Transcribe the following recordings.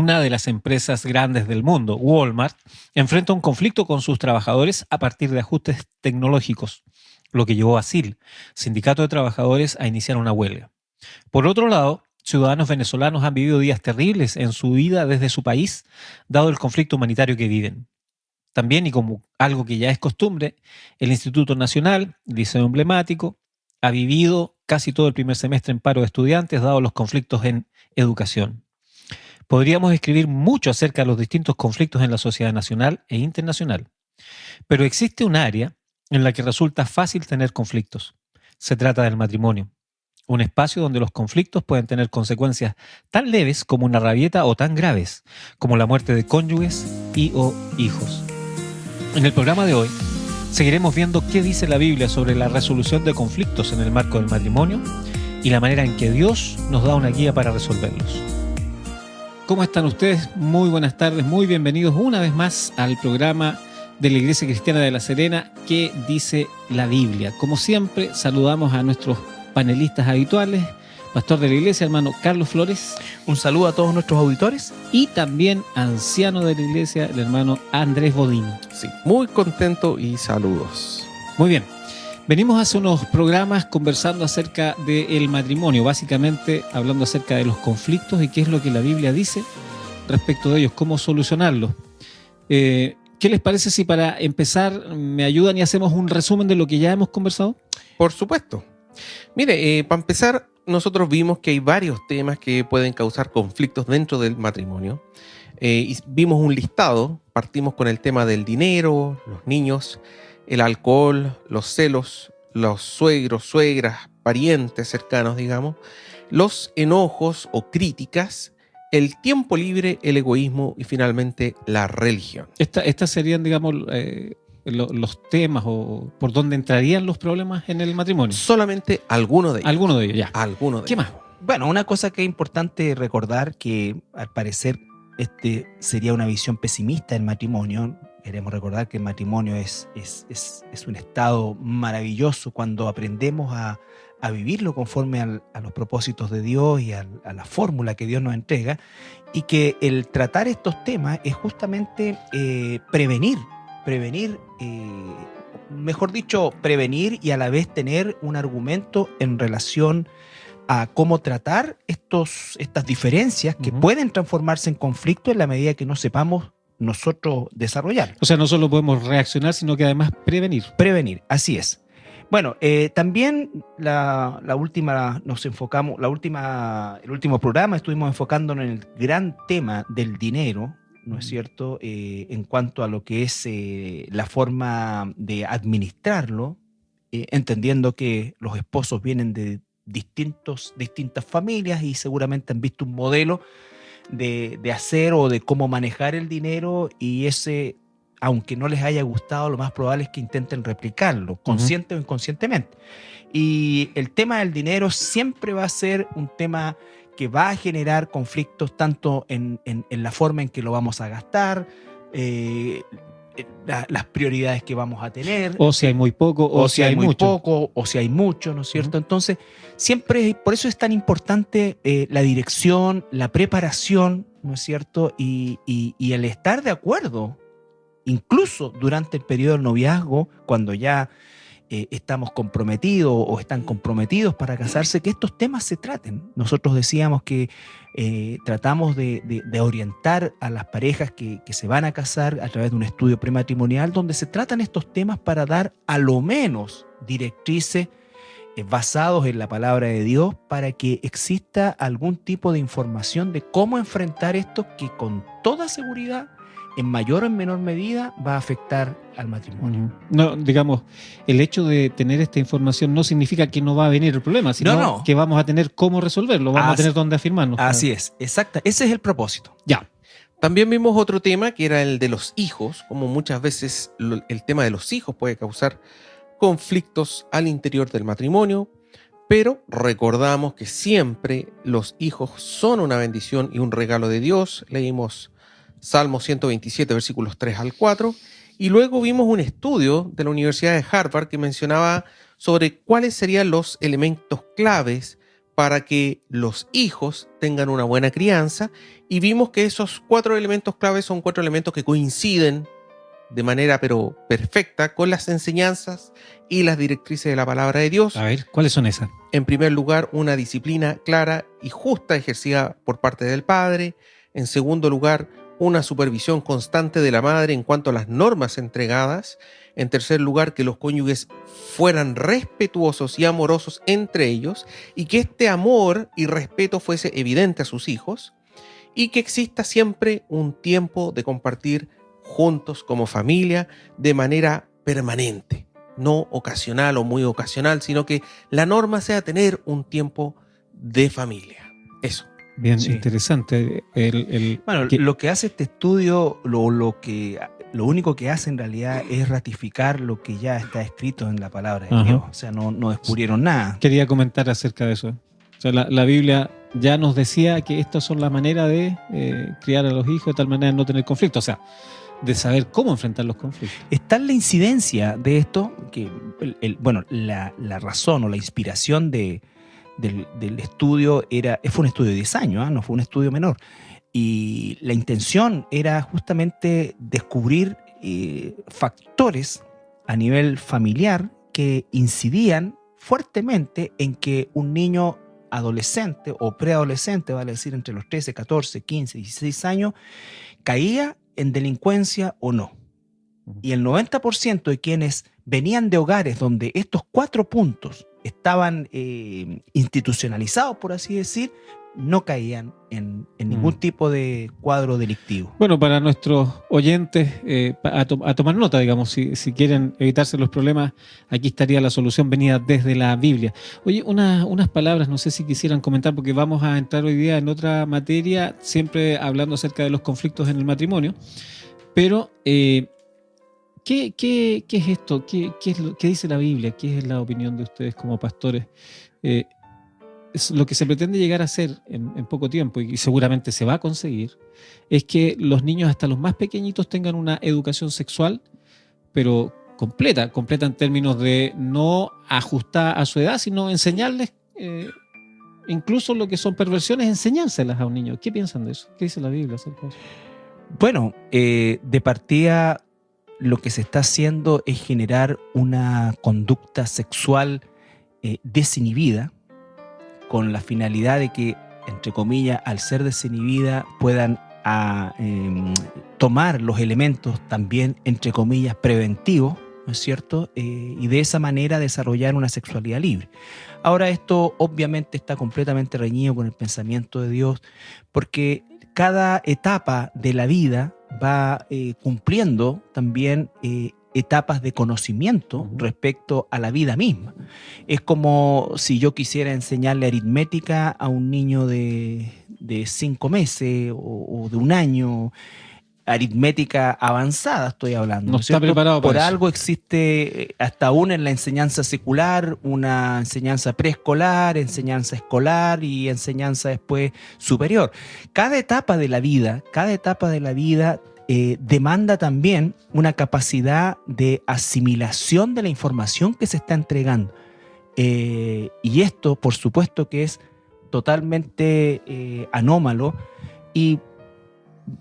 una de las empresas grandes del mundo, Walmart, enfrenta un conflicto con sus trabajadores a partir de ajustes tecnológicos, lo que llevó a SIL, Sindicato de Trabajadores, a iniciar una huelga. Por otro lado, ciudadanos venezolanos han vivido días terribles en su vida desde su país, dado el conflicto humanitario que viven. También, y como algo que ya es costumbre, el Instituto Nacional, liceo emblemático, ha vivido casi todo el primer semestre en paro de estudiantes, dado los conflictos en educación. Podríamos escribir mucho acerca de los distintos conflictos en la sociedad nacional e internacional, pero existe un área en la que resulta fácil tener conflictos. Se trata del matrimonio, un espacio donde los conflictos pueden tener consecuencias tan leves como una rabieta o tan graves como la muerte de cónyuges y o hijos. En el programa de hoy seguiremos viendo qué dice la Biblia sobre la resolución de conflictos en el marco del matrimonio y la manera en que Dios nos da una guía para resolverlos. ¿Cómo están ustedes? Muy buenas tardes, muy bienvenidos una vez más al programa de la Iglesia Cristiana de La Serena, ¿Qué dice la Biblia? Como siempre, saludamos a nuestros panelistas habituales, pastor de la iglesia, hermano Carlos Flores. Un saludo a todos nuestros auditores. Y también anciano de la iglesia, el hermano Andrés Bodín. Sí, muy contento y saludos. Muy bien. Venimos hace unos programas conversando acerca del matrimonio, básicamente hablando acerca de los conflictos y qué es lo que la Biblia dice respecto de ellos, cómo solucionarlos. ¿Qué les parece si para empezar me ayudan y hacemos un resumen de lo que ya hemos conversado? Por supuesto. Mire, para empezar, nosotros vimos que hay varios temas que pueden causar conflictos dentro del matrimonio. Y vimos un listado, partimos con el tema del dinero, los niños, el alcohol, los celos, los suegros, suegras, parientes cercanos, digamos, los enojos o críticas, el tiempo libre, el egoísmo y finalmente la religión. Estas serían, digamos, los temas o por dónde entrarían los problemas en el matrimonio. Solamente algunos de ellos. Algunos de ellos, ya. Algunos de ¿Qué ellos. más? Bueno, una cosa que es importante recordar que al parecer sería una visión pesimista del matrimonio. Queremos recordar que el matrimonio es un estado maravilloso cuando aprendemos a vivirlo conforme a los propósitos de Dios y a la fórmula que Dios nos entrega, y que el tratar estos temas es justamente prevenir, mejor dicho, prevenir y a la vez tener un argumento en relación a cómo tratar estas diferencias que pueden transformarse en conflicto en la medida que no sepamos nosotros desarrollar. O sea, no solo podemos reaccionar, sino que además prevenir. Prevenir, así es. Bueno, también el último programa estuvimos enfocándonos en el gran tema del dinero, ¿no es cierto? En cuanto a lo que es la forma de administrarlo, entendiendo que los esposos vienen de distintas familias y seguramente han visto un modelo de hacer o de cómo manejar el dinero, y ese, aunque no les haya gustado, lo más probable es que intenten replicarlo, consciente o inconscientemente. Y el tema del dinero siempre va a ser un tema que va a generar conflictos tanto en la forma en que lo vamos a gastar, las prioridades que vamos a tener, o si hay muy poco, o si hay mucho, o si hay mucho, ¿no es cierto? Entonces, siempre, por eso es tan importante la dirección, la preparación, ¿no es cierto? Y el estar de acuerdo, incluso durante el periodo del noviazgo, cuando ya estamos comprometidos o están comprometidos para casarse, que estos temas se traten. Nosotros decíamos que tratamos de orientar a las parejas que se van a casar a través de un estudio prematrimonial donde se tratan estos temas para dar a lo menos directrices basados en la palabra de Dios para que exista algún tipo de información de cómo enfrentar esto que con toda seguridad, en mayor o en menor medida, va a afectar al matrimonio. No, digamos, el hecho de tener esta información no significa que no va a venir el problema, sino que vamos a tener cómo resolverlo, vamos a tener dónde afirmarnos. Así es, exacto. Ese es el propósito. Ya. También vimos otro tema que era el de los hijos, como muchas veces el tema de los hijos puede causar conflictos al interior del matrimonio, pero recordamos que siempre los hijos son una bendición y un regalo de Dios. Leímos Salmo 127, versículos 3 al 4, y luego vimos un estudio de la Universidad de Harvard que mencionaba sobre cuáles serían los elementos claves para que los hijos tengan una buena crianza, y vimos que esos 4 elementos claves son 4 elementos que coinciden de manera pero perfecta con las enseñanzas y las directrices de la palabra de Dios. A ver, ¿cuáles son esas? En primer lugar, una disciplina clara y justa ejercida por parte del padre. En segundo lugar, una supervisión constante de la madre en cuanto a las normas entregadas. En tercer lugar, que los cónyuges fueran respetuosos y amorosos entre ellos, y que este amor y respeto fuese evidente a sus hijos, y que exista siempre un tiempo de compartir juntos como familia de manera permanente, no ocasional o muy ocasional, sino que la norma sea tener un tiempo de familia. Eso. Bien, Sí. interesante. Bueno, lo que hace este estudio, lo único que hace en realidad es ratificar lo que ya está escrito en la palabra de Ajá. Dios. O sea, no descubrieron nada. Quería comentar acerca de eso. O sea, la Biblia ya nos decía que estas son la manera de criar a los hijos de tal manera de no tener conflicto. O sea, de saber cómo enfrentar los conflictos. Está en la incidencia de esto, que la razón o la inspiración del estudio fue un estudio de 10 años, no fue un estudio menor. Y la intención era justamente descubrir factores a nivel familiar que incidían fuertemente en que un niño adolescente o preadolescente, vale decir entre los 13, 14, 15, 16 años, caía en delincuencia o no. Y el 90% de quienes venían de hogares donde estos 4 puntos estaban institucionalizados, por así decir, no caían en ningún tipo de cuadro delictivo. Bueno, para nuestros oyentes, a tomar nota, digamos, si quieren evitarse los problemas, aquí estaría la solución venida desde la Biblia. Oye, unas palabras, no sé si quisieran comentar, porque vamos a entrar hoy día en otra materia, siempre hablando acerca de los conflictos en el matrimonio, pero ¿qué es esto? ¿Qué dice la Biblia? ¿Qué es la opinión de ustedes como pastores? Es lo que se pretende llegar a hacer en poco tiempo, y seguramente se va a conseguir, es que los niños, hasta los más pequeñitos, tengan una educación sexual, pero completa en términos de no ajustar a su edad, sino enseñarles incluso lo que son perversiones, enseñárselas a un niño. ¿Qué piensan de eso? ¿Qué dice la Biblia acerca de eso? Bueno, de partida lo que se está haciendo es generar una conducta sexual desinhibida, con la finalidad de que, entre comillas, al ser desinhibida, puedan tomar los elementos también, entre comillas, preventivos, ¿no es cierto? Y de esa manera desarrollar una sexualidad libre. Ahora, esto obviamente está completamente reñido con el pensamiento de Dios, porque cada etapa de la vida va cumpliendo también etapas de conocimiento respecto a la vida misma. Es como si yo quisiera enseñarle aritmética a un niño de 5 meses o de 1 año, aritmética avanzada estoy hablando. No está preparado para Por eso. algo existe hasta aún en la enseñanza secular, una enseñanza preescolar, enseñanza escolar y enseñanza después superior. Cada etapa de la vida demanda también una capacidad de asimilación de la información que se está entregando. Y esto, por supuesto, que es totalmente anómalo, y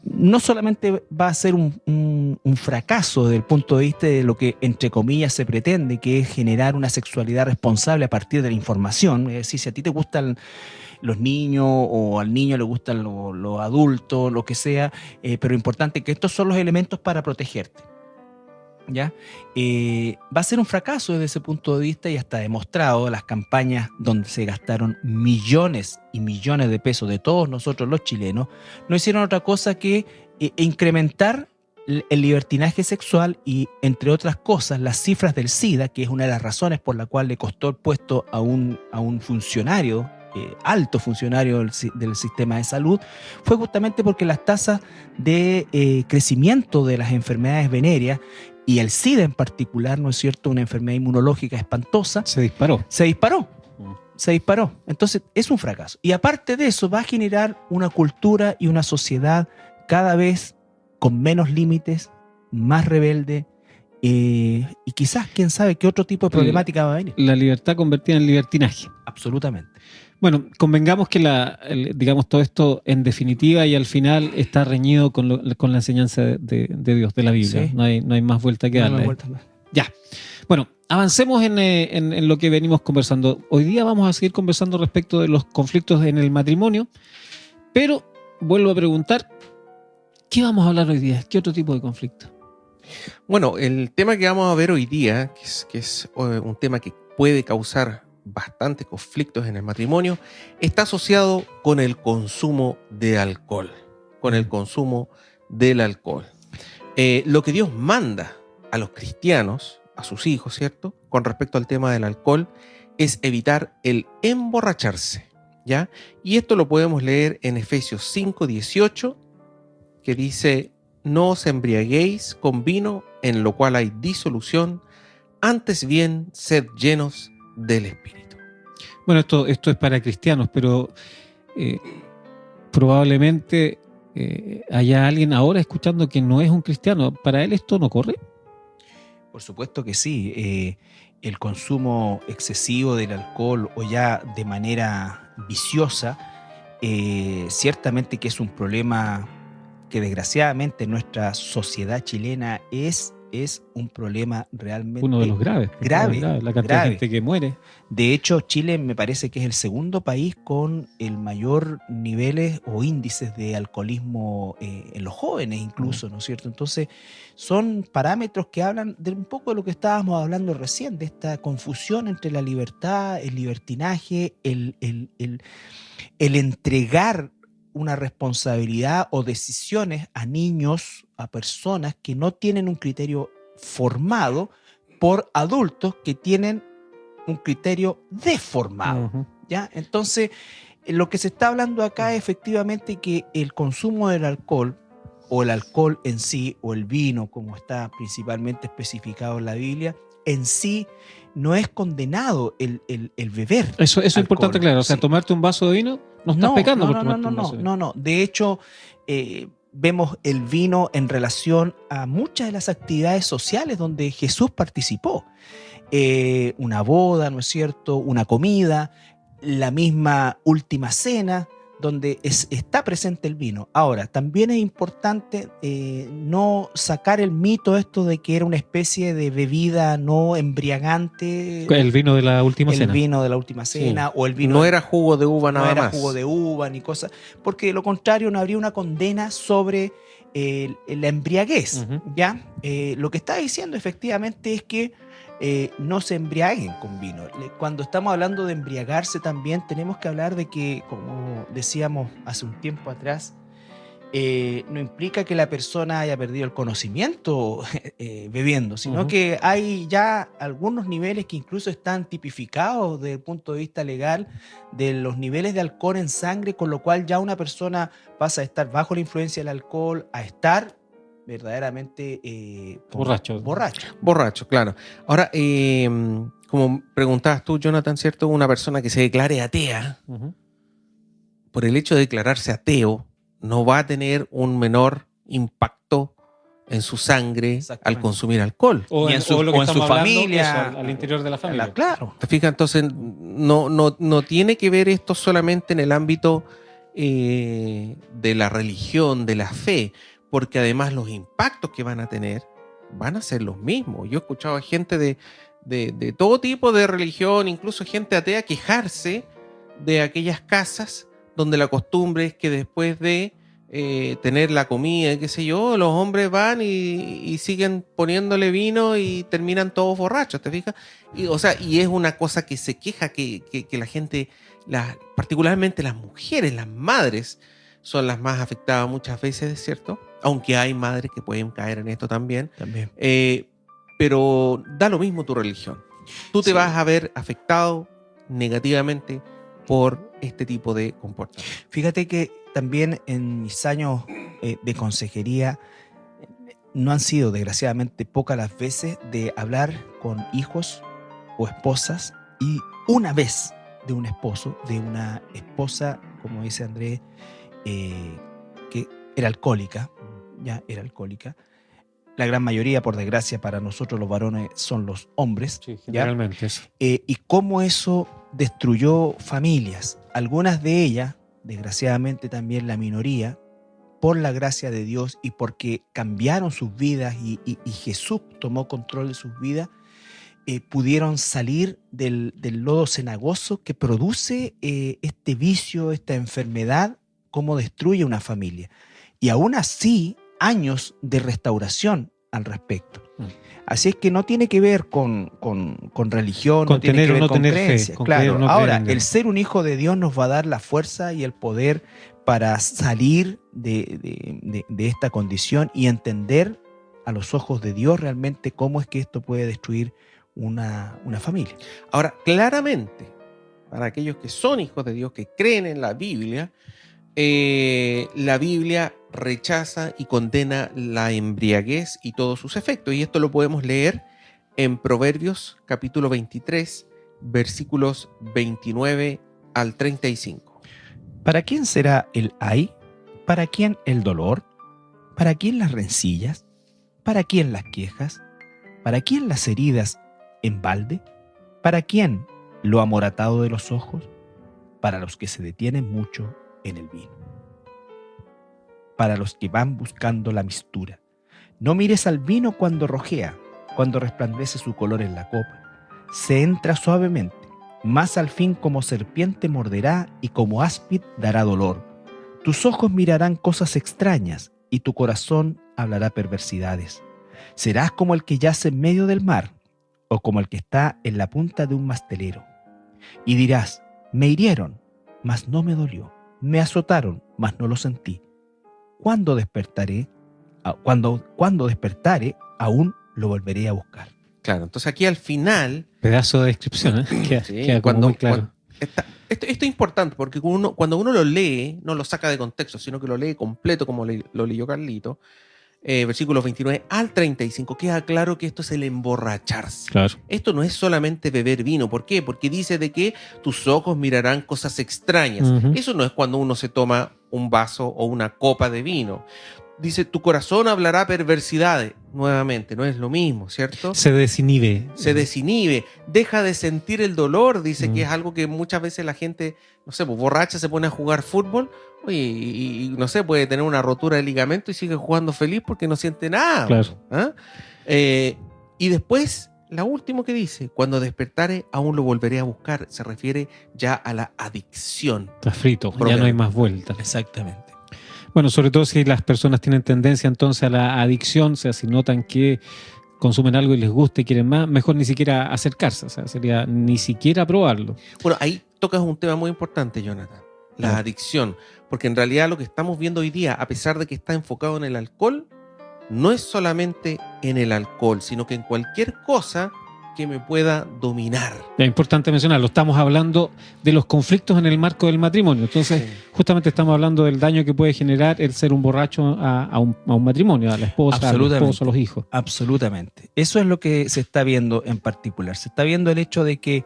no solamente va a ser un fracaso desde el punto de vista de lo que, entre comillas, se pretende, que es generar una sexualidad responsable a partir de la información. Es decir, si a ti te gustan los niños o al niño le gustan los adultos, lo que sea, pero lo importante es que estos son los elementos para protegerte, ¿ya? Va a ser un fracaso desde ese punto de vista, y hasta demostrado las campañas donde se gastaron millones y millones de pesos de todos nosotros los chilenos, no hicieron otra cosa que incrementar el libertinaje sexual y, entre otras cosas, las cifras del SIDA, que es una de las razones por la cual le costó el puesto a un funcionario, alto funcionario del sistema de salud, fue justamente porque las tasas de crecimiento de las enfermedades venéreas, y el SIDA en particular, ¿no es cierto?, una enfermedad inmunológica espantosa, Se disparó. se disparó. Entonces es un fracaso. Y aparte de eso, va a generar una cultura y una sociedad cada vez con menos límites, más rebelde, y quizás, quién sabe, qué otro tipo de problemática va a venir. La libertad convertida en libertinaje. Absolutamente. Bueno, convengamos que digamos, todo esto en definitiva y al final está reñido con la enseñanza de Dios, de la Biblia. Sí. No hay más vuelta que No, darle. no, vuelta más. Ya. Bueno, avancemos en lo que venimos conversando. Hoy día vamos a seguir conversando respecto de los conflictos en el matrimonio, pero vuelvo a preguntar, ¿qué vamos a hablar hoy día? ¿Qué otro tipo de conflicto? Bueno, el tema que vamos a ver hoy día, que es un tema que puede causar bastantes conflictos en el matrimonio, está asociado con el consumo de alcohol. Con el consumo del alcohol. Lo que Dios manda a los cristianos, a sus hijos, ¿cierto? Con respecto al tema del alcohol, es evitar el emborracharse, ¿ya? Y esto lo podemos leer en Efesios 5:18, que dice: no os embriaguéis con vino, en lo cual hay disolución, antes bien sed llenos del Espíritu. Bueno, esto es para cristianos, pero probablemente haya alguien ahora escuchando que no es un cristiano. ¿Para él esto no corre? Por supuesto que sí. El consumo excesivo del alcohol o ya de manera viciosa, ciertamente que es un problema que desgraciadamente en nuestra sociedad chilena es un problema realmente Uno de los graves. grave. La cantidad grave. de gente que muere. De hecho, Chile me parece que es el segundo país con el mayor niveles o índices de alcoholismo en los jóvenes incluso, ¿no es cierto? Entonces, son parámetros que hablan de un poco de lo que estábamos hablando recién, de esta confusión entre la libertad, el libertinaje, el entregar una responsabilidad o decisiones a niños, a personas que no tienen un criterio formado por adultos que tienen un criterio deformado. Ujú. ¿Ya? Entonces, lo que se está hablando acá es efectivamente que el consumo del alcohol, o el alcohol en sí, o el vino, como está principalmente especificado en la Biblia, en sí no es condenado el beber. Eso es alcohol, importante, claro. O sea, sí. tomarte un vaso de vino, no estás pecando por tomarte un vaso de vino. No. De hecho, vemos el vino en relación a muchas de las actividades sociales donde Jesús participó. Una boda, ¿no es cierto? Una comida, la misma última cena, donde está presente el vino. Ahora, también es importante no sacar el mito esto de que era una especie de bebida no embriagante. El vino de la última El cena. vino de la última cena, Sí. o el vino... No era jugo de uva no nada era más. jugo de uva ni cosas, porque de lo contrario no habría una condena sobre la embriaguez. Ujú. ¿Ya? Lo que está diciendo efectivamente es que no se embriaguen con vino. Cuando estamos hablando de embriagarse también tenemos que hablar de que, como decíamos hace un tiempo atrás, no implica que la persona haya perdido el conocimiento bebiendo, sino Ujú. que hay ya algunos niveles que incluso están tipificados desde el punto de vista legal de los niveles de alcohol en sangre, con lo cual ya una persona pasa a estar bajo la influencia del alcohol a estar verdaderamente Borracho. Borracho, claro. Ahora, como preguntabas tú, Jonathan, ¿cierto? Una persona que se declare atea, Ujú. por el hecho de declararse ateo, no va a tener un menor impacto en su sangre al Exactamente. consumir alcohol. O Y en, en su- o lo que o en su estamos hablando, familia. eso, al interior de la familia. Claro. ¿Te fijas? Entonces, no tiene que ver esto solamente en el ámbito de la religión, de la fe, porque además los impactos que van a tener van a ser los mismos. Yo he escuchado a gente de todo tipo de religión, incluso gente atea, quejarse de aquellas casas donde la costumbre es que después de tener la comida, qué sé yo, los hombres van y siguen poniéndole vino y terminan todos borrachos, ¿te fijas? Y es una cosa que se queja que la gente, particularmente las mujeres, las madres, son las más afectadas muchas veces, ¿cierto? Aunque hay madres que pueden caer en esto también. También. Pero da lo mismo tu religión. Tú te Sí. vas a ver afectado negativamente por este tipo de comportamiento. Fíjate que también en mis años de consejería no han sido desgraciadamente pocas las veces de hablar con hijos o esposas y una vez de un esposo, de una esposa, como dice Andrés, que era alcohólica, ya era alcohólica. La gran mayoría, por desgracia, para nosotros los varones son los hombres. Sí, ¿ya? generalmente eso. Y cómo eso destruyó familias, algunas de ellas, desgraciadamente también la minoría, por la gracia de Dios y porque cambiaron sus vidas y Jesús tomó control de sus vidas, pudieron salir del lodo cenagoso que produce este vicio, esta enfermedad, cómo destruye una familia. Y aún así, años de restauración al respecto. Así es que no tiene que ver con religión, Con no tiene tener que o ver no con tener creencias. fe, con Claro, creer o no ahora, creer en el Dios. ser un hijo de Dios nos va a dar la fuerza y el poder para salir de esta condición y entender a los ojos de Dios realmente cómo es que esto puede destruir una familia. Ahora, claramente, para aquellos que son hijos de Dios, que creen en la Biblia rechaza y condena la embriaguez y todos sus efectos. Y esto lo podemos leer en Proverbios capítulo 23, versículos 29 al 35. ¿Para quién será el ay? ¿Para quién el dolor? ¿Para quién las rencillas? ¿Para quién las quejas? ¿Para quién las heridas en balde? ¿Para quién lo amoratado de los ojos? Para los que se detienen mucho en el vino. Para los que van buscando la mistura. No mires al vino cuando rojea, cuando resplandece su color en la copa. Se entra suavemente, mas al fin como serpiente morderá y como áspid dará dolor. Tus ojos mirarán cosas extrañas y tu corazón hablará perversidades. Serás como el que yace en medio del mar o como el que está en la punta de un mastelero. Y dirás, me hirieron, mas no me dolió. Me azotaron, mas no lo sentí. Cuando despertare, aún lo volveré a buscar. Claro, entonces aquí al final... Pedazo de descripción, ¿eh? Queda como muy claro. Esto es importante porque cuando uno lo lee, no lo saca de contexto, sino que lo lee completo como lo leyó Carlito, versículos 29 al 35, queda claro que esto es el emborracharse. Claro. Esto no es solamente beber vino. ¿Por qué? Porque dice de que tus ojos mirarán cosas extrañas. Uh-huh. Eso no es cuando uno se toma un vaso o una copa de vino. Dice, tu corazón hablará perversidades. Nuevamente, no es lo mismo, ¿cierto? Se desinhibe. Se desinhibe, deja de sentir el dolor. Dice que es algo que muchas veces la gente, no sé, pues borracha se pone a jugar fútbol, oye, y no sé, puede tener una rotura de ligamento y sigue jugando feliz porque no siente nada. Claro. ¿Ah? Y después, la última que dice, cuando despertare aún lo volveré a buscar, se refiere ya a la adicción. Está frito, ya no hay más vuelta. Exactamente. Bueno, sobre todo si las personas tienen tendencia entonces a la adicción, o sea, si notan que consumen algo y les gusta y quieren más, mejor ni siquiera acercarse, o sea, sería ni siquiera probarlo. Bueno, ahí tocas un tema muy importante, Jonathan, la adicción, porque en realidad lo que estamos viendo hoy día, a pesar de que está enfocado en el alcohol, no es solamente en el alcohol, sino que en cualquier cosa que me pueda dominar. Es importante mencionarlo, estamos hablando de los conflictos en el marco del matrimonio, entonces justamente estamos hablando del daño que puede generar el ser un borracho a un matrimonio, a la esposa, al esposo, a los hijos. Absolutamente. Eso es lo que se está viendo en particular. Se está viendo el hecho de que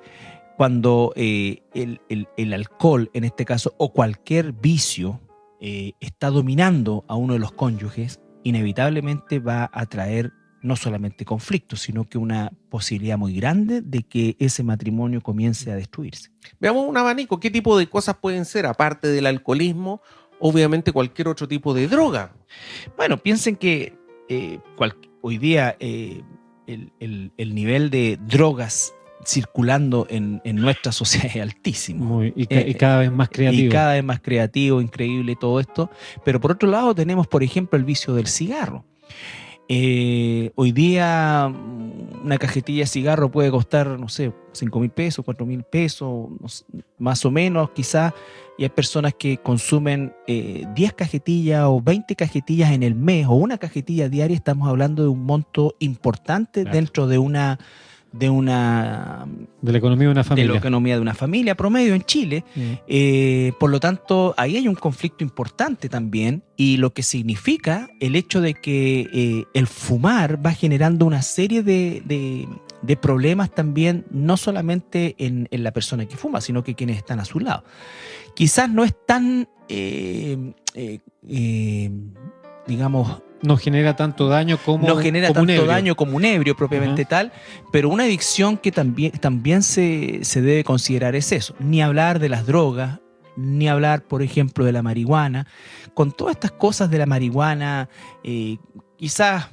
cuando el alcohol, en este caso, o cualquier vicio, está dominando a uno de los cónyuges, inevitablemente va a traer no solamente conflictos, sino que una posibilidad muy grande de que ese matrimonio comience a destruirse. Veamos un abanico. ¿Qué tipo de cosas pueden ser, aparte del alcoholismo? Obviamente cualquier otro tipo de droga. Bueno, piensen que hoy día el nivel de drogas circulando en nuestra sociedad es altísimo. Y cada vez más creativo. Y cada vez más creativo, increíble todo esto. Pero por otro lado tenemos, por ejemplo, el vicio del cigarro. Hoy día una cajetilla de cigarro puede costar, no sé, 5,000 pesos, 4,000 pesos, no sé, más o menos quizás, y hay personas que consumen 10 cajetillas o 20 cajetillas en el mes o una cajetilla diaria. Estamos hablando de un monto importante, claro, dentro de la economía de una familia. De la economía de una familia promedio en Chile. Por lo tanto, ahí hay un conflicto importante también, y lo que significa el hecho de que el fumar va generando una serie de problemas también, no solamente en la persona que fuma, sino que quienes están a su lado. Quizás no es tan, digamos, No genera tanto daño como no genera como un tanto ebrio. daño como un ebrio propiamente tal, pero una adicción que también se debe considerar es eso. Ni hablar de las drogas, ni hablar, por ejemplo, de la marihuana. Con todas estas cosas de la marihuana, quizás,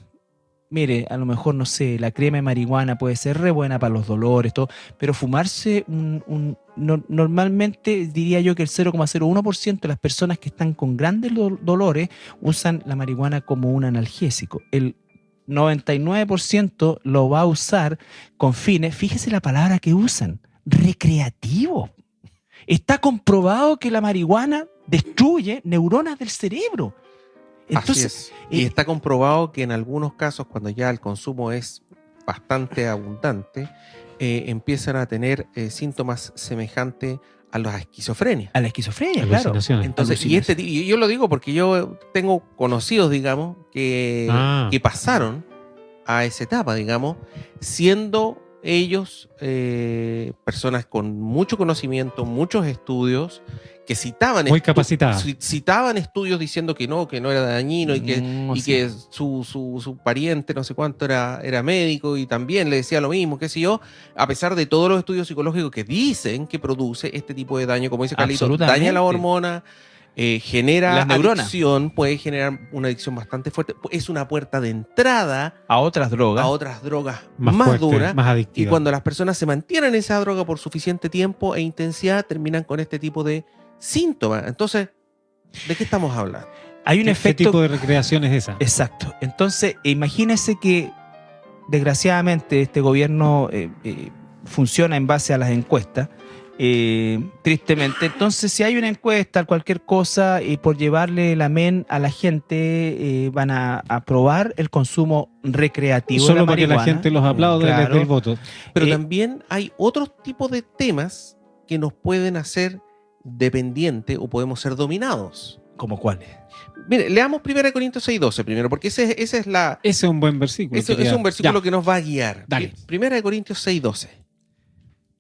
mire, a lo mejor, no sé, la crema de marihuana puede ser re buena para los dolores, todo, pero fumarse normalmente diría yo que el 0,01% de las personas que están con grandes dolores usan la marihuana como un analgésico. El 99% lo va a usar con fines, fíjese la palabra que usan, recreativos. Está comprobado que la marihuana destruye neuronas del cerebro. Entonces, Así es. Y está comprobado que en algunos casos, cuando ya el consumo es bastante abundante, empiezan a tener síntomas semejantes a la esquizofrenia. a la esquizofrenia, claro. Alucinaciones. Entonces, y yo lo digo porque yo tengo conocidos, digamos, que pasaron a esa etapa, digamos, siendo ellos personas con mucho conocimiento, muchos estudios, que citaban Muy capacitada. citaban estudios diciendo que no era dañino y que su pariente no sé cuánto era médico y también le decía lo mismo, qué sé yo, a pesar de todos los estudios psicológicos que dicen que produce este tipo de daño, como dice Carlito, Absolutamente. daña la hormona, genera Las neuronas. adicción, puede generar una adicción bastante fuerte, es una puerta de entrada A otras drogas. a otras drogas más más fuerte, duras. más Y adictiva. cuando las personas se mantienen en esa droga por suficiente tiempo e intensidad, terminan con este tipo de síntomas. Entonces, ¿de qué estamos hablando? Hay un ¿Qué efecto. tipo de recreación es esa? Exacto. Entonces, imagínense que desgraciadamente este gobierno funciona en base a las encuestas. Tristemente. Entonces, si hay una encuesta, cualquier cosa, y por llevarle la men a la gente, van a aprobar el consumo recreativo de Solo la para que la marihuana. gente los aplaude Claro. desde el voto. Pero Eh, también hay otros tipos de temas que nos pueden hacer dependientes o podemos ser dominados. ¿Como cuáles? Mire, leamos 1 Corintios 6:12 primero, porque ese es un buen versículo. es un versículo Ya. que nos va a guiar. Dale. 1 Corintios 6:12.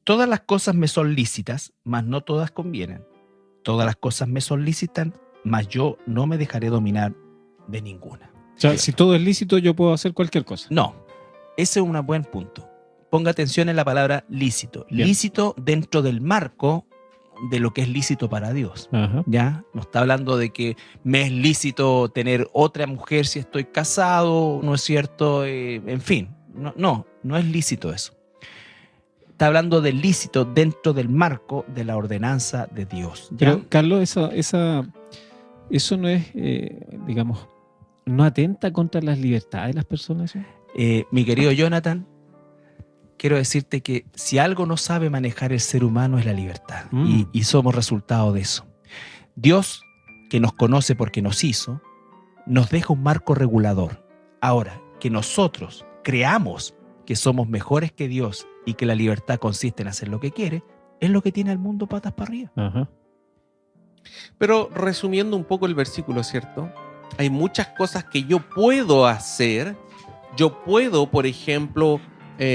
Todas las cosas me son lícitas, mas no todas convienen. Todas las cosas me son lícitas, mas yo no me dejaré dominar de ninguna. O sea, si todo es lícito, yo puedo hacer cualquier cosa. No, ese es un buen punto. Ponga atención en la palabra lícito. Bien. Lícito dentro del marco de lo que es lícito para Dios. Ajá. ¿Ya? No está hablando de que me es lícito tener otra mujer si estoy casado, ¿no es cierto? En fin, no es lícito eso. Está hablando del lícito dentro del marco de la ordenanza de Dios. ¿Ya? Pero, Carlos, eso no es, digamos, no atenta contra las libertades de las personas. ¿Eso? Mi querido Jonathan, quiero decirte que si algo no sabe manejar el ser humano es la libertad. Y somos resultado de eso. Dios, que nos conoce porque nos hizo, nos deja un marco regulador. Ahora, que nosotros creamos que somos mejores que Dios y que la libertad consiste en hacer lo que quiere, es lo que tiene al mundo patas para arriba. Ajá. Pero resumiendo un poco el versículo, ¿cierto? Hay muchas cosas que yo puedo hacer. Yo puedo, por ejemplo,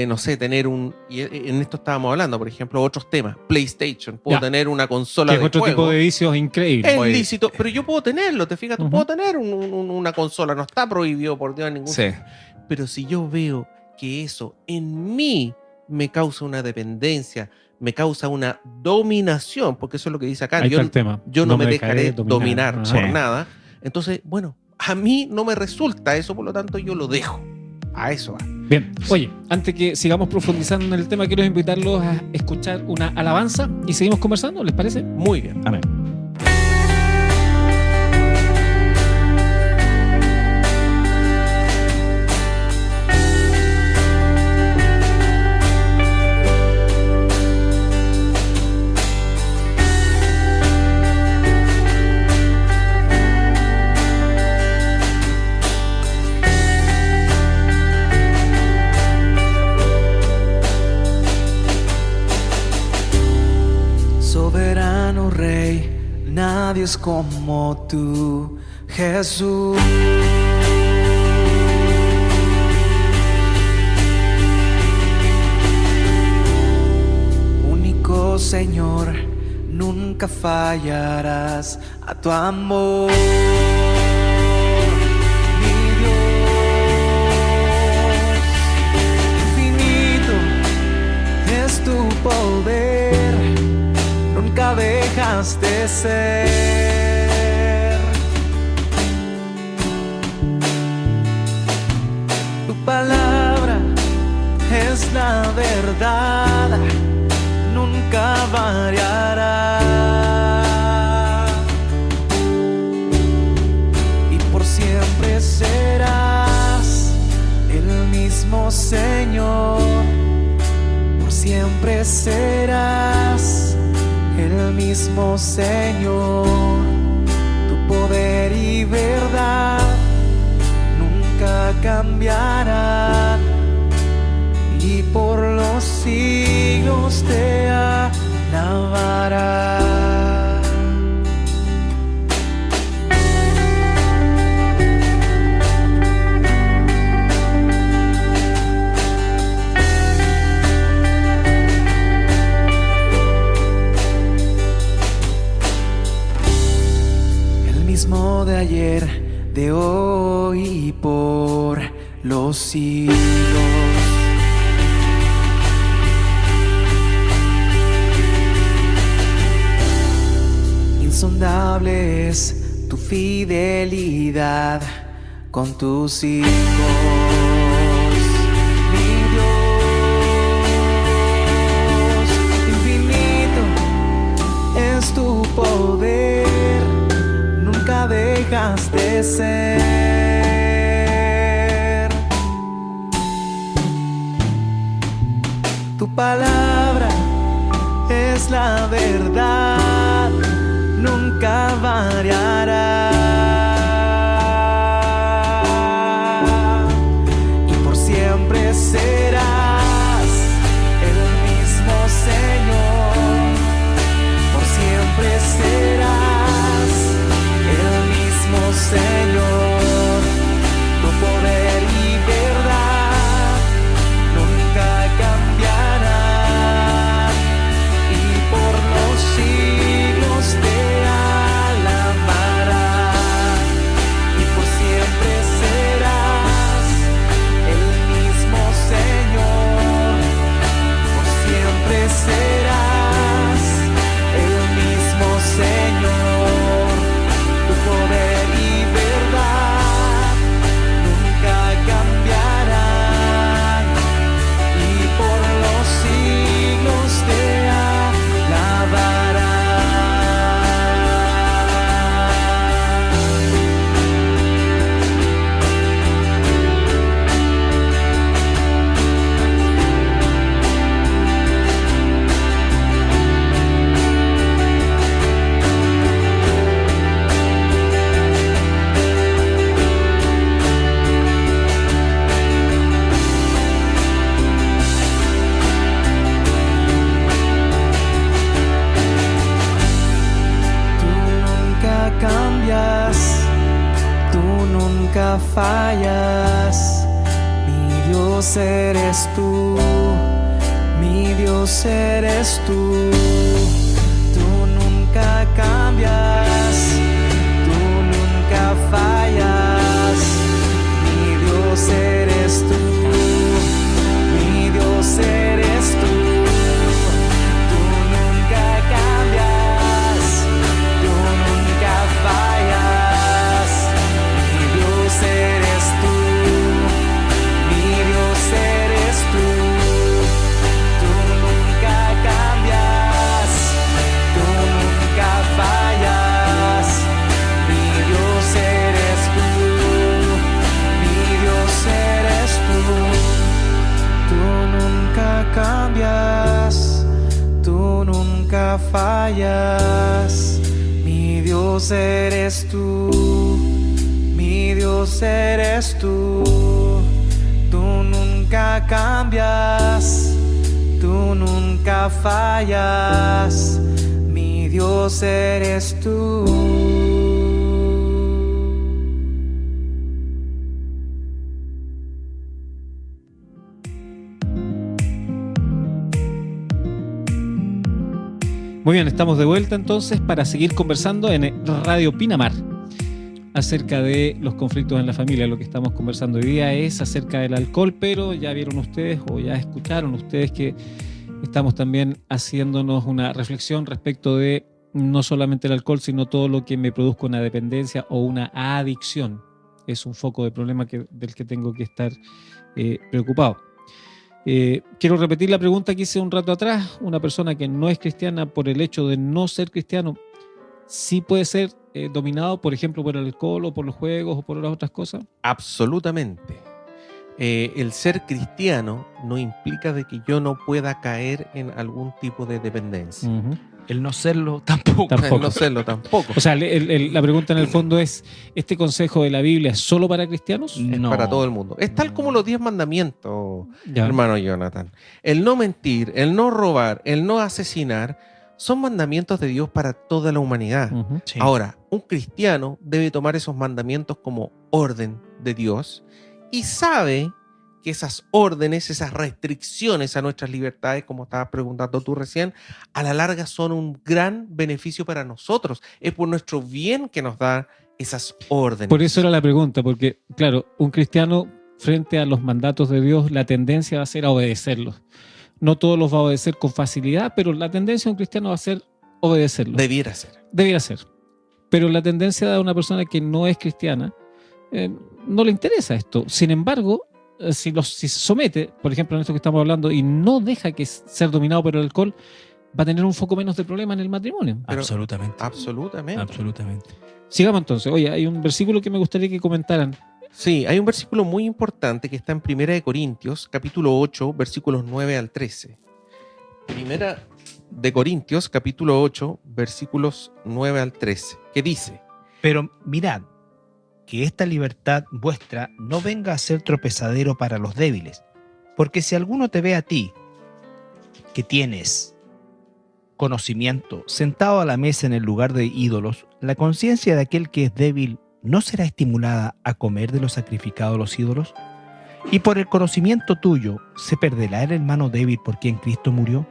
no sé, tener y en esto estábamos hablando, por ejemplo, otros temas. PlayStation, puedo Ya. tener una consola Que es de otro juego. tipo de vicios increíbles. Es lícito, pero yo puedo tenerlo, te fijas, tú Ujú. puedo tener una consola, no está prohibido por Dios en ningún sitio. Pero si yo veo que eso en mí me causa una dependencia, me causa una dominación, porque eso es lo que dice acá, Ahí está el tema. yo no me dejaré dominar Ajá. por nada. Entonces, bueno, a mí no me resulta eso, por lo tanto yo lo dejo. A eso va. Bien, oye, antes que sigamos profundizando en el tema, quiero invitarlos a escuchar una alabanza y seguimos conversando, ¿les parece? Muy bien. Amén. Soberano Rey, nadie es como tú, Jesús. Único Señor, nunca fallarás a tu amor. Mi dejas de ser. Tu palabra es la verdad, nunca variará. Y por siempre serás el mismo Señor. Por siempre serás el mismo Señor. Tu poder y verdad nunca cambiarán, y por los siglos te alabarán. El mismo de ayer, de hoy y por los siglos. Insondable es tu fidelidad con tus hijos, mi Dios. Infinito es tu poder, nunca dejas de ser. Tu palabra es la verdad, nunca variará. Y por siempre serás el mismo Señor. Por siempre serás el mismo Señor. Tu poder y verdad nunca cambiará. Y por los siglos te serás el mismo Señor. Tu poder y verdad nunca cambiarán, y por los siglos te alabarán. Tú nunca fallas, mi Dios eres tú, mi Dios eres tú. Tú nunca cambias, tú nunca fallas, mi Dios eres tú, mi Dios eres tú. Tú nunca cambias, tú nunca fallas, mi Dios eres tú, mi Dios eres tú. Tú nunca cambias, tú nunca fallas, mi Dios eres tú, mi Dios eres tú. Tú nunca cambias, tú nunca fallas, mi Dios eres tú, mi Dios eres tú. Tú nunca cambias, tú nunca fallas, mi Dios eres tú. Muy bien, estamos de vuelta entonces para seguir conversando en Radio Pinamar acerca de los conflictos en la familia. Lo que estamos conversando hoy día es acerca del alcohol, pero ya vieron ustedes o ya escucharon ustedes que estamos también haciéndonos una reflexión respecto de no solamente el alcohol, sino todo lo que me produzca una dependencia o una adicción. Es un foco de problema del que tengo que estar preocupado. Quiero repetir la pregunta que hice un rato atrás. Una persona que no es cristiana, por el hecho de no ser cristiano, ¿sí puede ser dominado, por ejemplo, por el alcohol o por los juegos o por las otras cosas? Absolutamente. El ser cristiano no implica de que yo no pueda caer en algún tipo de dependencia. El no serlo tampoco. Tampoco. No serlo tampoco. O sea, la pregunta en el fondo es, ¿este consejo de la Biblia es solo para cristianos? Es para todo el mundo. Es tal como los 10 mandamientos, Ya. hermano Jonathan. El no mentir, el no robar, el no asesinar, son mandamientos de Dios para toda la humanidad. Ujú. Sí. Ahora, un cristiano debe tomar esos mandamientos como orden de Dios y sabe que esas órdenes, esas restricciones a nuestras libertades, como estabas preguntando tú recién, a la larga son un gran beneficio para nosotros. Es por nuestro bien que nos da esas órdenes. Por eso era la pregunta, porque, claro, un cristiano frente a los mandatos de Dios, la tendencia va a ser a obedecerlos. No todos los va a obedecer con facilidad, pero la tendencia de un cristiano va a ser obedecerlos. Debiera ser. Debería ser. Pero la tendencia de una persona que no es cristiana no le interesa esto. Sin embargo, si se somete, por ejemplo, en esto que estamos hablando, y no deja que ser dominado por el alcohol, va a tener un foco menos de problema en el matrimonio. Pero- Absolutamente. Absolutamente. Absolutamente. Sigamos entonces. Oye, hay un versículo que me gustaría que comentaran. Sí, hay un versículo muy importante que está en 1 de Corintios, capítulo 8, versículos 9 al 13. 1 de Corintios, capítulo 8, versículos 9 al 13, que dice: Pero mirad, que esta libertad vuestra no venga a ser tropezadero para los débiles, porque si alguno te ve a ti, que tienes conocimiento, sentado a la mesa en el lugar de ídolos, la conciencia de aquel que es débil no será estimulada a comer de lo sacrificado a los ídolos, y por el conocimiento tuyo se perderá el hermano débil por quien Cristo murió.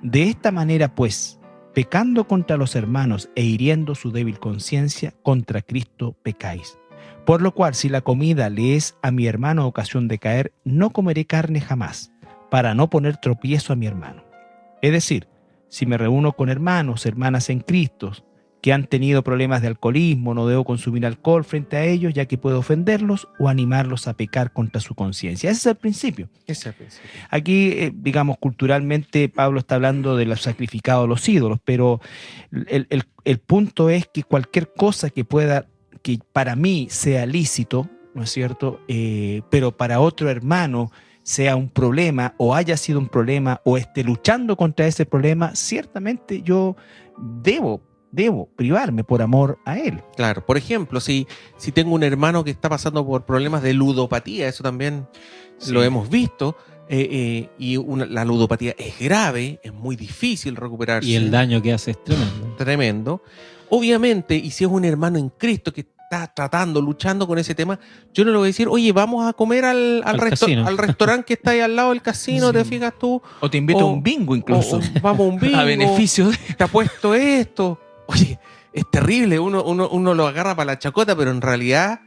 De esta manera, pues, pecando contra los hermanos e hiriendo su débil conciencia, contra Cristo pecáis. Por lo cual, si la comida le es a mi hermano ocasión de caer, no comeré carne jamás, para no poner tropiezo a mi hermano. Es decir, si me reúno con hermanos, hermanas en Cristo, que han tenido problemas de alcoholismo, no debo consumir alcohol frente a ellos, ya que puedo ofenderlos o animarlos a pecar contra su conciencia. Ese es el principio. ese es el principio. Aquí, digamos, culturalmente Pablo está hablando de los sacrificados a los ídolos, pero el punto es que cualquier cosa que para mí sea lícito, ¿no es cierto? Pero para otro hermano sea un problema o haya sido un problema o esté luchando contra ese problema, ciertamente yo debo privarme por amor a él. Claro, por ejemplo, si tengo un hermano que está pasando por problemas de ludopatía, eso también lo hemos visto, y la ludopatía es grave, es muy difícil recuperarse. Y el daño que hace es tremendo. Tremendo. Obviamente, y si es un hermano en Cristo que está luchando con ese tema, yo no le voy a decir, oye, vamos a comer al casino. restaurante que está ahí al lado del casino, Sí. ¿te fijas tú? O te invito O- a un bingo incluso. O vamos a un bingo, a beneficio de... te ha puesto esto. Oye, es terrible, uno lo agarra para la chacota, pero en realidad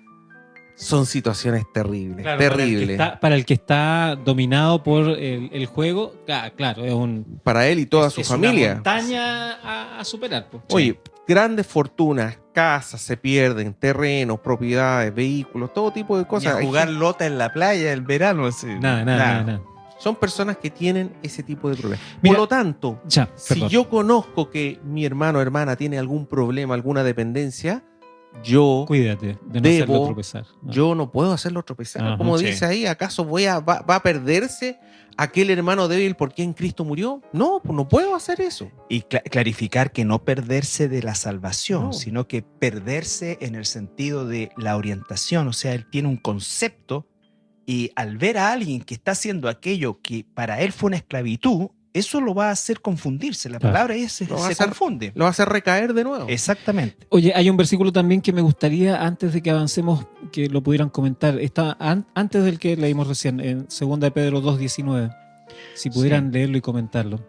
son situaciones terribles, Claro, terribles. Para el que está dominado por el juego, claro, es Para él y toda su es familia. una montaña a superar. Pues. Oye, grandes fortunas, casas se pierden, terrenos, propiedades, vehículos, todo tipo de cosas. Hay gente- lota en la playa el verano. Así. Nada. Son personas que tienen ese tipo de problemas. Mira, Por lo tanto, Ya, si perdón. yo conozco que mi hermano o hermana tiene algún problema, alguna dependencia, yo Cuídate de no Debo- hacerlo tropezar. yo no puedo hacerlo tropezar. Ajá, Como sí. dice ahí, ¿acaso va a perderse aquel hermano débil por quien Cristo murió? No, pues no puedo hacer eso. Y clarificar que no perderse de la salvación, No. sino que perderse en el sentido de la orientación. O sea, él tiene un concepto y al ver a alguien que está haciendo aquello que para él fue una esclavitud, eso lo va a hacer confundirse. La Claro. palabra es se Lo va a hacer- confunde. Lo va a hacer recaer de nuevo. Exactamente. Oye, hay un versículo también que me gustaría, antes de que avancemos, que lo pudieran comentar. Está antes del que leímos recién, en 2 de Pedro 2:19. Si pudieran leerlo y comentarlo.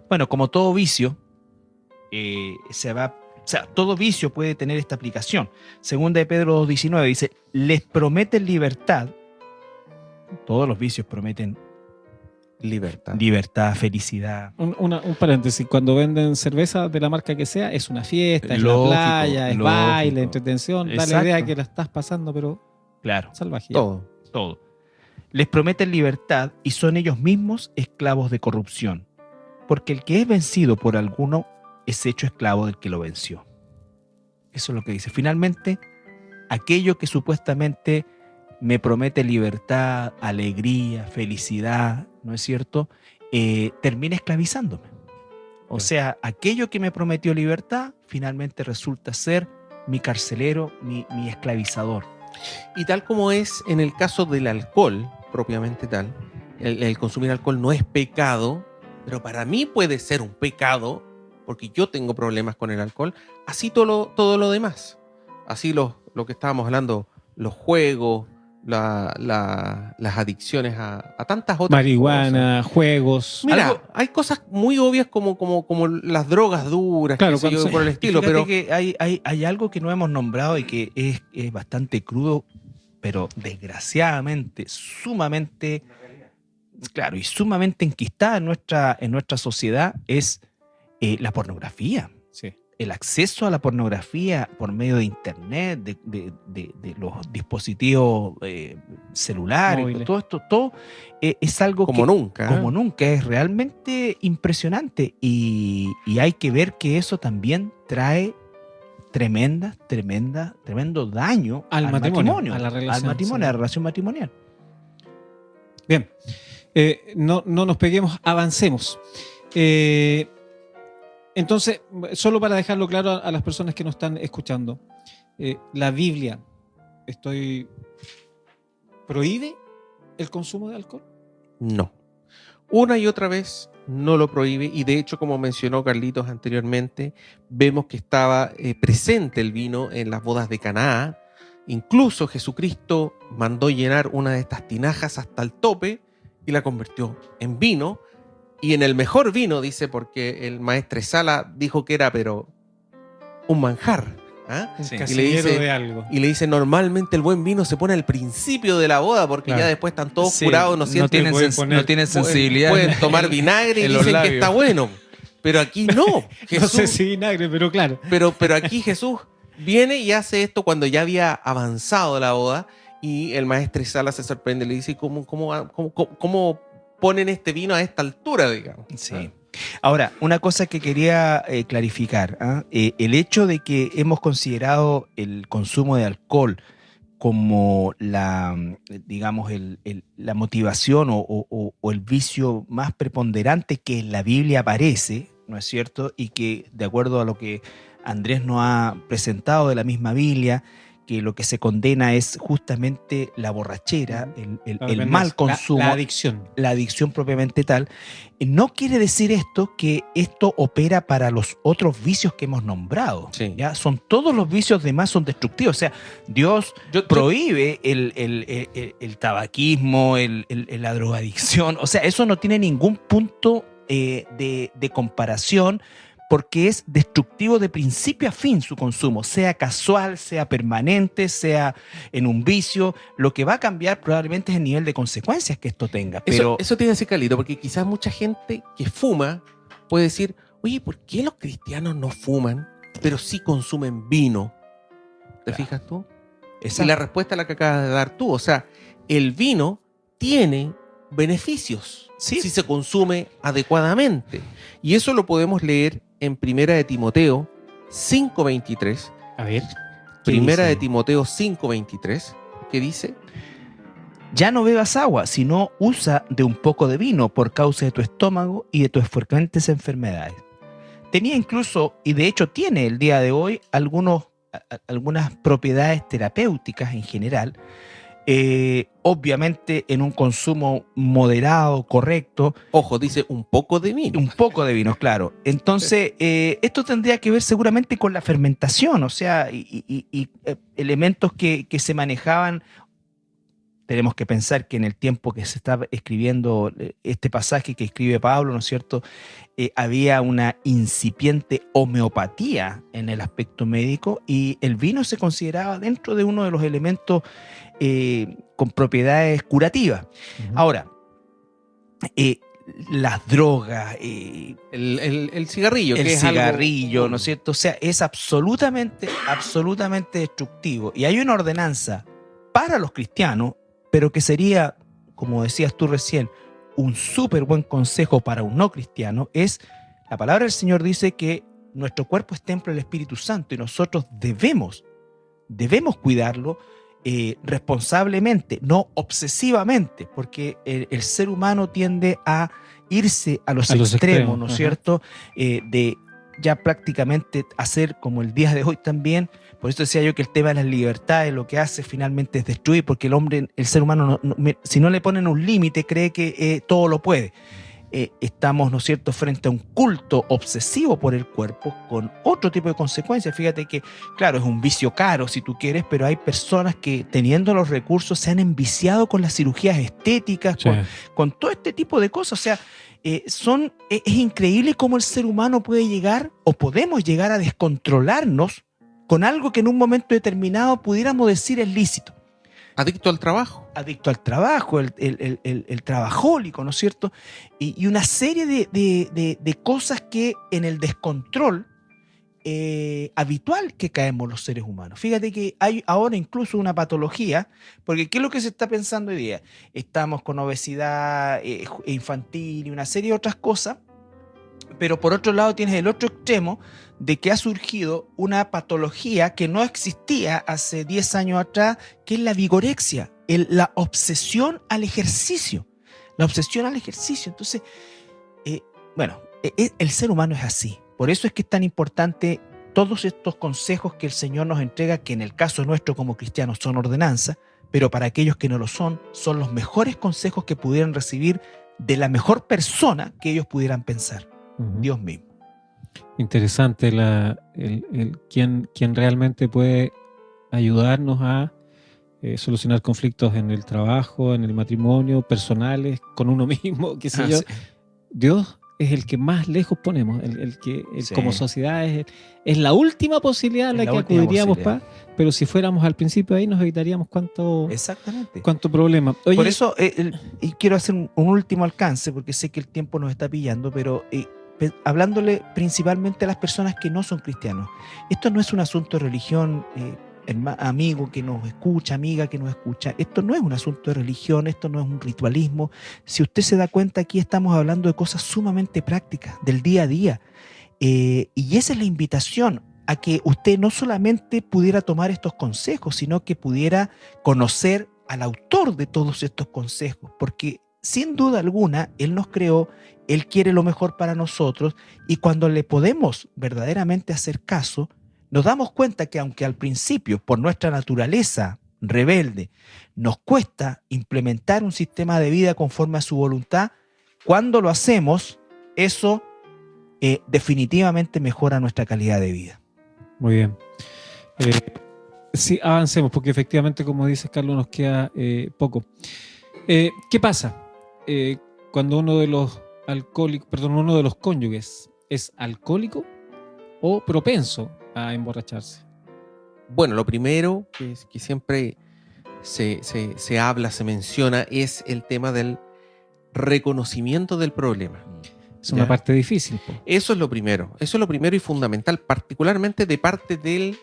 Bueno, como todo vicio, todo vicio puede tener esta aplicación. Segunda de Pedro 2:19 dice, les prometen libertad. Todos los vicios prometen libertad. Libertad, felicidad. Un paréntesis, cuando venden cerveza de la marca que sea, es una fiesta, es Lógico, la playa, es lógico. baile, entretención, da la Exacto. idea que la estás pasando, pero Claro, salvaje. Todo. todo. Les prometen libertad y son ellos mismos esclavos de corrupción, porque el que es vencido por alguno es hecho esclavo del que lo venció. Eso es lo que dice. Finalmente, aquello que supuestamente me promete libertad, alegría, felicidad, ¿no es cierto? Termina esclavizándome. O sea, aquello que me prometió libertad, finalmente resulta ser mi carcelero, mi esclavizador. Y tal como es en el caso del alcohol, propiamente tal, el consumir alcohol no es pecado, pero para mí puede ser un pecado, porque yo tengo problemas con el alcohol, así todo lo demás. Así lo que estábamos hablando, los juegos, las adicciones a tantas otras Marihuana, juegos. cosas. Mira, hay cosas muy obvias como las drogas duras, Claro, qué sé yo, cuando se- por el Y estilo, fíjate pero que hay algo que no hemos nombrado y que es bastante crudo, pero desgraciadamente, sumamente, claro, y sumamente enquistada en nuestra sociedad es la pornografía. Sí. El acceso a la pornografía por medio de internet, de los dispositivos celulares, Móviles. todo esto, todo es algo como que, nunca. como nunca, es realmente impresionante y hay que ver que eso también trae tremendo daño Al matrimonio, a la al relación, matrimonio, sí. a la relación matrimonial. Bien. No nos peguemos, avancemos. Entonces, solo para dejarlo claro a las personas que nos están escuchando, la Biblia prohíbe el consumo de alcohol. No. Una y otra vez no lo prohíbe y de hecho, como mencionó Carlitos anteriormente, vemos que estaba presente el vino en las bodas de Caná. Incluso Jesucristo mandó llenar una de estas tinajas hasta el tope y la convirtió en vino. Y en el mejor vino, dice, porque el maestresala dijo que era, pero un manjar. ¿Ah? Un Sí. casillero dice- de algo. Y le dice, normalmente el buen vino se pone al principio de la boda porque Claro. ya después están todos Sí, curados, no sienten, tienen, pueden poner- no tienen sensibilidad. pueden tomar vinagre y en los dicen que labios. está bueno. Pero aquí no. No Jesús, sé si vinagre, pero claro. pero aquí Jesús viene y hace esto cuando ya había avanzado la boda y el maestresala se sorprende, le dice, ¿cómo ponen este vino a esta altura, digamos? Sí. Ahora, una cosa que quería clarificar, ¿ah? El hecho de que hemos considerado el consumo de alcohol como digamos, la motivación o el vicio más preponderante que en la Biblia aparece, ¿no es cierto? Y que, de acuerdo a lo que Andrés nos ha presentado de la misma Biblia, que lo que se condena es justamente la borrachera, el mal consumo, La adicción. la adicción propiamente tal. No quiere decir esto que esto opera para los otros vicios que hemos nombrado. Sí. ¿Ya? Todos los vicios demás son destructivos. O sea, Dios prohíbe el tabaquismo, la drogadicción. O sea, eso no tiene ningún punto de comparación, porque es destructivo de principio a fin su consumo, sea casual, sea permanente, sea en un vicio. Lo que va a cambiar probablemente es el nivel de consecuencias que esto tenga. Pero Eso tiene que ser Carlito, porque quizás mucha gente que fuma puede decir, oye, ¿por qué los cristianos no fuman, pero sí consumen vino? ¿Te Claro. fijas tú? esa- Y la respuesta es la que acabas de dar tú. O sea, el vino tiene beneficios Sí. si se consume adecuadamente. Y eso lo podemos leer en Primera de Timoteo 5:23. A ver. ¿Qué Primera dice? de Timoteo 5:23, que dice, ya no bebas agua, sino usa de un poco de vino por causa de tu estómago y de tus frecuentes enfermedades. Tenía incluso, y de hecho tiene el día de hoy, algunas propiedades terapéuticas en general, obviamente en un consumo moderado, correcto, ojo, dice un poco de vino. un poco de vino, claro. Entonces, esto tendría que ver seguramente con la fermentación, o sea, y elementos que se manejaban. Tenemos que pensar que en el tiempo que se está escribiendo este pasaje que escribe Pablo, ¿no es cierto?, había una incipiente homeopatía en el aspecto médico y el vino se consideraba dentro de uno de los elementos con propiedades curativas. Ahora, las drogas, El cigarrillo, el que es cigarrillo, algo... ¿no es cierto? O sea, es absolutamente destructivo. Y hay una ordenanza para los cristianos, pero que sería, como decías tú recién, un súper buen consejo para un no cristiano, es la palabra del Señor dice que nuestro cuerpo es templo del Espíritu Santo y nosotros debemos cuidarlo responsablemente, no obsesivamente, porque el ser humano tiende a irse a los extremos, ¿no es cierto? De ya prácticamente hacer como el día de hoy también. Por eso decía yo que el tema de las libertades lo que hace finalmente es destruir, porque el ser humano, si no le ponen un límite, cree que todo lo puede. Estamos, ¿no es cierto?, frente a un culto obsesivo por el cuerpo con otro tipo de consecuencias. Fíjate que, claro, es un vicio caro si tú quieres, pero hay personas que teniendo los recursos se han enviciado con las cirugías estéticas, Sí. con todo este tipo de cosas. O sea, es increíble cómo el ser humano puede llegar o podemos llegar a descontrolarnos con algo que en un momento determinado pudiéramos decir es lícito. Adicto al trabajo. Adicto al trabajo, el trabajólico, ¿no es cierto? Y una serie de cosas que en el descontrol habitual que caemos los seres humanos. Fíjate que hay ahora incluso una patología, porque ¿qué es lo que se está pensando hoy día? Estamos con obesidad infantil y una serie de otras cosas, pero por otro lado tienes el otro extremo de que ha surgido una patología que no existía hace 10 años atrás, que es la vigorexia, la obsesión al ejercicio. La obsesión al ejercicio. Entonces, el ser humano es así. Por eso es que es tan importante todos estos consejos que el Señor nos entrega, que en el caso nuestro como cristianos son ordenanzas, pero para aquellos que no lo son los mejores consejos que pudieran recibir de la mejor persona que ellos pudieran pensar. Dios mismo. Interesante quién realmente puede ayudarnos a solucionar conflictos en el trabajo, en el matrimonio, personales, con uno mismo, qué sé yo. Sí. Dios es el que más lejos ponemos, Sí. como sociedad es la última posibilidad a la que acudiríamos, pero si fuéramos al principio ahí nos evitaríamos cuánto problema. Oye, por eso y quiero hacer un último alcance, porque sé que el tiempo nos está pillando, pero hablándole principalmente a las personas que no son cristianos. Esto no es un asunto de religión, amigo que nos escucha, amiga que nos escucha. Esto no es un asunto de religión, esto no es un ritualismo. Si usted se da cuenta, aquí estamos hablando de cosas sumamente prácticas, del día a día. Y esa es la invitación, a que usted no solamente pudiera tomar estos consejos, sino que pudiera conocer al autor de todos estos consejos, porque sin duda alguna, Él nos creó, Él quiere lo mejor para nosotros, y cuando le podemos verdaderamente hacer caso, nos damos cuenta que aunque al principio, por nuestra naturaleza rebelde, nos cuesta implementar un sistema de vida conforme a su voluntad, cuando lo hacemos, eso definitivamente mejora nuestra calidad de vida. muy bien. Sí, avancemos, porque efectivamente, como dices, Carlos, nos queda poco. ¿Qué pasa? Cuando uno de los cónyuges es alcohólico o propenso a emborracharse. Bueno, lo primero que siempre se habla, se menciona, es el tema del reconocimiento del problema. Es una parte difícil. Eso es lo primero y fundamental, particularmente de parte de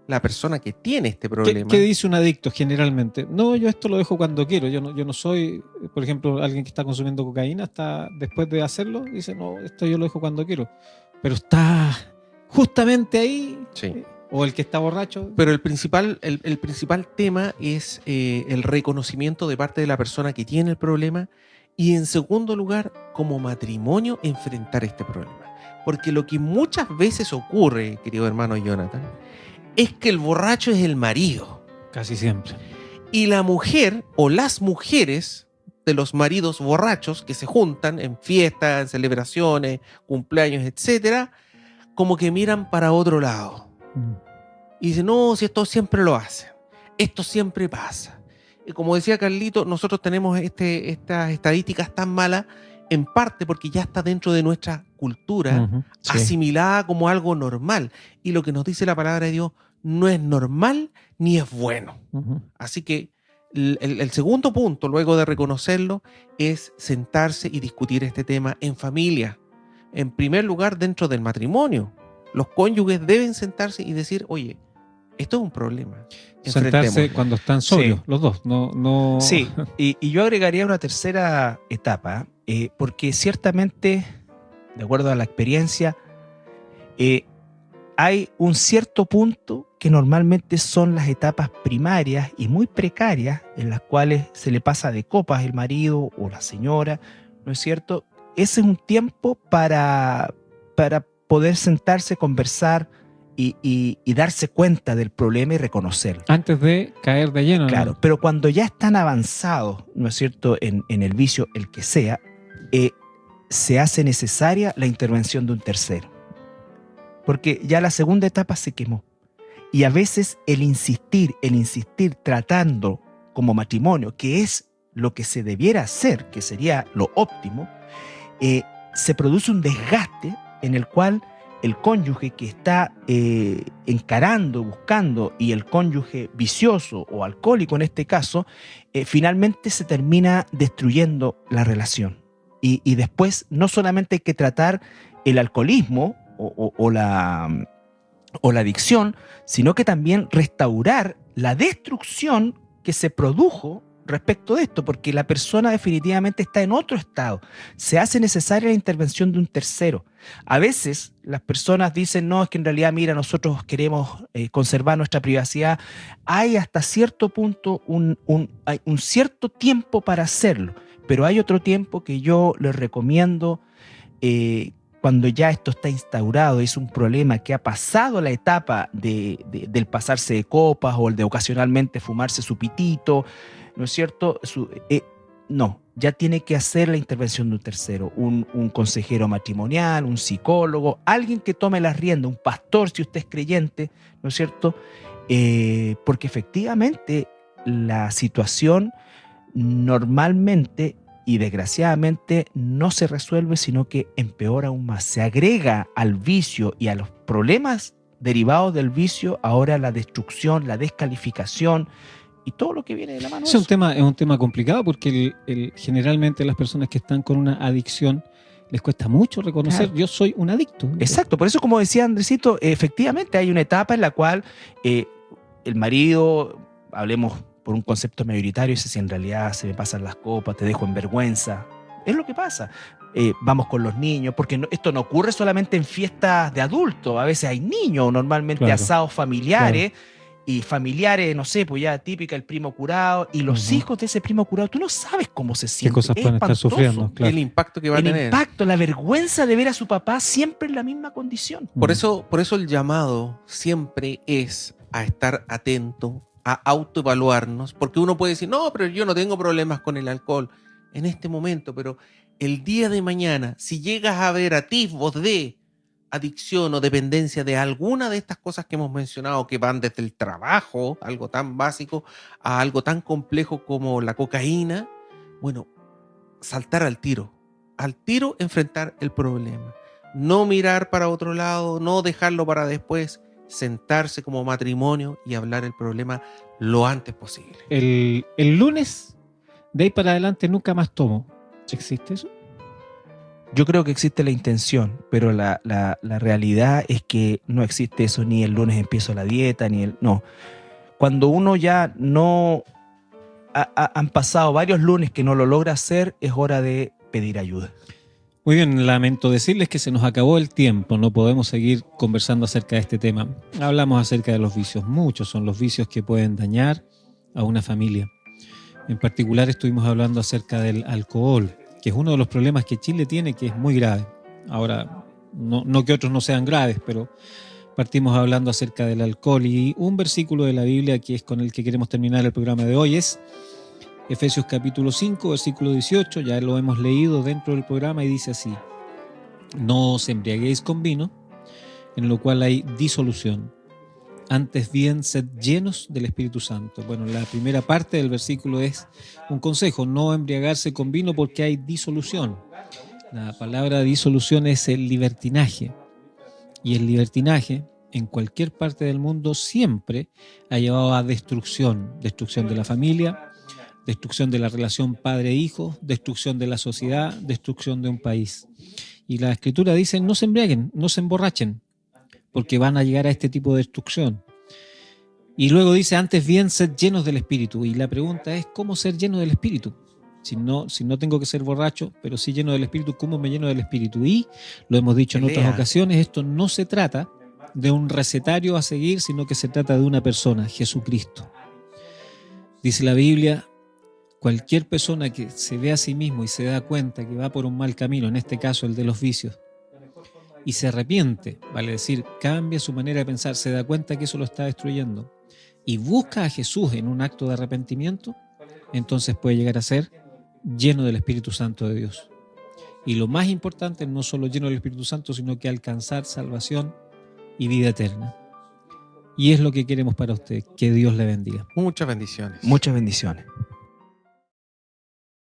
la persona que tiene este problema. ¿Qué dice un adicto generalmente? No, yo esto lo dejo cuando quiero. Yo no soy, por ejemplo, alguien que está consumiendo cocaína, hasta después de hacerlo, dice, no, esto yo lo dejo cuando quiero. Pero está justamente ahí. Sí. O el que está borracho. Pero el principal tema es el reconocimiento de parte de la persona que tiene el problema, y en segundo lugar, como matrimonio, enfrentar este problema. Porque lo que muchas veces ocurre, querido hermano Jonathan, es que el borracho es el marido. Casi siempre. Y la mujer o las mujeres de los maridos borrachos que se juntan en fiestas, en celebraciones, cumpleaños, etcétera, como que miran para otro lado. Y dicen, no, si esto siempre lo hacen. Esto siempre pasa. Y como decía Carlito, nosotros tenemos estas estadísticas tan malas en parte porque ya está dentro de nuestra cultura, sí, asimilada como algo normal. Y lo que nos dice la palabra de Dios no es normal ni es bueno. Así que el segundo punto, luego de reconocerlo, es sentarse y discutir este tema en familia. En primer lugar, dentro del matrimonio. Los cónyuges deben sentarse y decir, oye, esto es un problema. Sentarse Enfrentémoslo. cuando están sobrios, Sí. los dos. No... Sí, y yo agregaría una tercera etapa, porque ciertamente, de acuerdo a la experiencia, hay un cierto punto que normalmente son las etapas primarias y muy precarias, en las cuales se le pasa de copas el marido o la señora, ¿no es cierto? Ese es un tiempo para poder sentarse, conversar y darse cuenta del problema y reconocerlo. Antes de caer de lleno. Claro, pero cuando ya están avanzados, ¿no es cierto?, en el vicio, el que sea, se hace necesaria la intervención de un tercero. Porque ya la segunda etapa se quemó. Y a veces el insistir tratando como matrimonio, que es lo que se debiera hacer, que sería lo óptimo, se produce un desgaste en el cual el cónyuge que está encarando, buscando, y el cónyuge vicioso o alcohólico en este caso, finalmente se termina destruyendo la relación. Y después no solamente hay que tratar el alcoholismo o la adicción, sino que también restaurar la destrucción que se produjo respecto de esto, porque la persona definitivamente está en otro estado. Se hace necesaria la intervención de un tercero. A veces las personas dicen, no, es que en realidad, mira, nosotros queremos conservar nuestra privacidad. Hay hasta cierto punto hay un cierto tiempo para hacerlo, pero hay otro tiempo que yo les recomiendo cuando ya esto está instaurado, es un problema que ha pasado la etapa del pasarse de copas o el de ocasionalmente fumarse su pitito, ¿no es cierto? No, ya tiene que hacer la intervención de un tercero, un consejero matrimonial, un psicólogo, alguien que tome las riendas, un pastor si usted es creyente, ¿no es cierto? Porque efectivamente la situación normalmente y desgraciadamente no se resuelve, sino que empeora aún más. Se agrega al vicio y a los problemas derivados del vicio ahora la destrucción, la descalificación y todo lo que viene de la mano. Es un tema complicado porque generalmente las personas que están con una adicción les cuesta mucho reconocer, claro, yo soy un adicto. Exacto, por eso, como decía Andresito, efectivamente hay una etapa en la cual el marido, hablemos por un concepto mayoritario, dice, si en realidad se me pasan las copas, te dejo en vergüenza. Es lo que pasa. Vamos con los niños, porque esto no ocurre solamente en fiestas de adultos, a veces hay niños, normalmente Claro, asados familiares, y familiares, no sé, pues ya típica, el primo curado, y los hijos de ese primo curado, tú no sabes cómo se sienten. ¿Qué cosas pueden estar sufriendo? Claro. El impacto que va a El tener. impacto, la vergüenza de ver a su papá siempre en la misma condición. Por eso el llamado siempre es a estar atento, a autoevaluarnos, porque uno puede decir, no, pero yo no tengo problemas con el alcohol en este momento, pero el día de mañana, si llegas a ver atisbos de adicción o dependencia de alguna de estas cosas que hemos mencionado, que van desde el trabajo, algo tan básico, a algo tan complejo como la cocaína, bueno, saltar al tiro enfrentar el problema, no mirar para otro lado, no dejarlo para después, sentarse como matrimonio y hablar el problema lo antes posible. El lunes, de ahí para adelante, nunca más tomo. ¿Existe eso? Yo creo que existe la intención, pero la realidad es que no existe eso, ni el lunes empiezo la dieta, no. Cuando uno ya no... han pasado varios lunes que no lo logra hacer, es hora de pedir ayuda. Muy bien, lamento decirles que se nos acabó el tiempo, no podemos seguir conversando acerca de este tema. Hablamos acerca de los vicios, muchos son los vicios que pueden dañar a una familia. En particular estuvimos hablando acerca del alcohol, que es uno de los problemas que Chile tiene, que es muy grave. Ahora, no que otros no sean graves, pero partimos hablando acerca del alcohol, y un versículo de la Biblia que es con el que queremos terminar el programa de hoy es Efesios capítulo 5, versículo 18, ya lo hemos leído dentro del programa y dice así: no os embriaguéis con vino, en lo cual hay disolución, antes bien sed llenos del Espíritu Santo. Bueno, la primera parte del versículo es un consejo, no embriagarse con vino porque hay disolución. La palabra disolución es el libertinaje, y el libertinaje en cualquier parte del mundo siempre ha llevado a destrucción de la familia, destrucción de la relación padre-hijo, destrucción de la sociedad, destrucción de un país. Y la Escritura dice, no se embriaguen, no se emborrachen, porque van a llegar a este tipo de destrucción. Y luego dice, antes bien, sed llenos del Espíritu. Y la pregunta es, ¿cómo ser lleno del Espíritu? Si no tengo que ser borracho, pero sí lleno del Espíritu, ¿cómo me lleno del Espíritu? Y lo hemos dicho en otras ocasiones, esto no se trata de un recetario a seguir, sino que se trata de una persona, Jesucristo. Dice la Biblia, cualquier persona que se ve a sí mismo y se da cuenta que va por un mal camino, en este caso el de los vicios, y se arrepiente, vale decir, cambia su manera de pensar, se da cuenta que eso lo está destruyendo, y busca a Jesús en un acto de arrepentimiento, entonces puede llegar a ser lleno del Espíritu Santo de Dios. Y lo más importante, no solo lleno del Espíritu Santo, sino que alcanzar salvación y vida eterna. Y es lo que queremos para usted. Que Dios le bendiga. Muchas bendiciones. Muchas bendiciones.